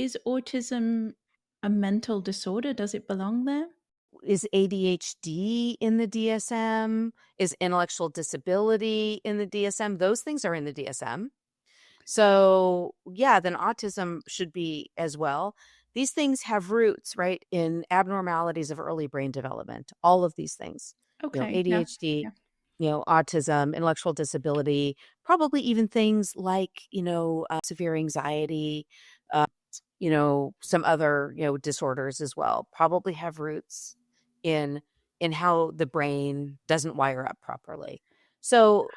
Is autism a mental disorder? Does it belong there? Is ADHD in the DSM? Is intellectual disability in the DSM? Those things are in the DSM. So, yeah, then autism should be as well. These things have roots, right, in abnormalities of early brain development. All of these things, Okay. Yeah. ADHD, Yeah. autism, intellectual disability, probably even things like, severe anxiety, uh, some other, disorders as well, probably have roots in how the brain doesn't wire up properly. So,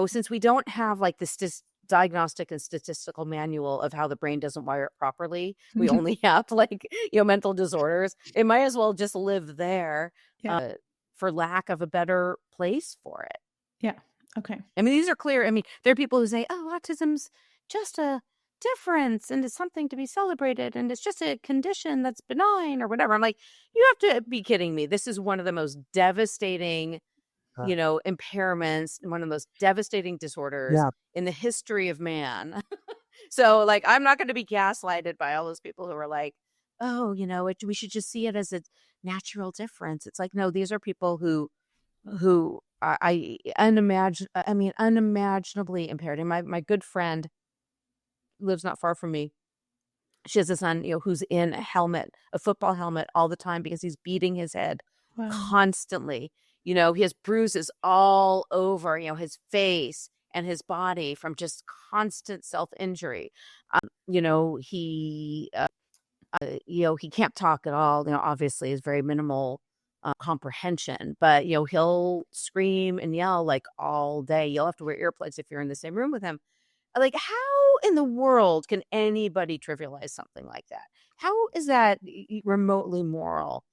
since we don't have like the diagnostic and statistical manual of how the brain doesn't wire up properly, we only have like, mental disorders. It might as well just live there, Yeah. uh, for lack of a better place for it. Yeah. Okay. I mean, these are clear. I mean, there are people who say, oh, autism's just a difference and it's something to be celebrated and it's just a condition that's benign or whatever. I'm like, you have to be kidding me. This is one of the most devastating, impairments, one of the most devastating disorders Yeah. in the history of man. So, like, I'm not going to be gaslighted by all those people who are like, oh, we should just see it as a natural difference. It's like, no, these are people who unimaginably impaired. And my good friend lives not far from me. She has a son, who's in a football helmet all the time because he's beating his head Wow. constantly. He has bruises all over, his face and his body from just constant self-injury. He can't talk at all, obviously is very minimal comprehension, but he'll scream and yell like all day. You'll have to wear earplugs if you're in the same room with him. Like, how in the world can anybody trivialize something like that? How is that remotely moral?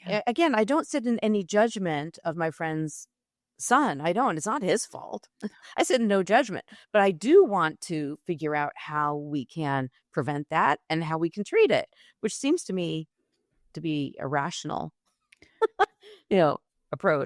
Yeah. Again, I don't sit in any judgment of my friend's son. I don't. It's not his fault. I sit in no judgment, but I do want to figure out how we can prevent that and how we can treat it, which seems to me to be a rational, approach.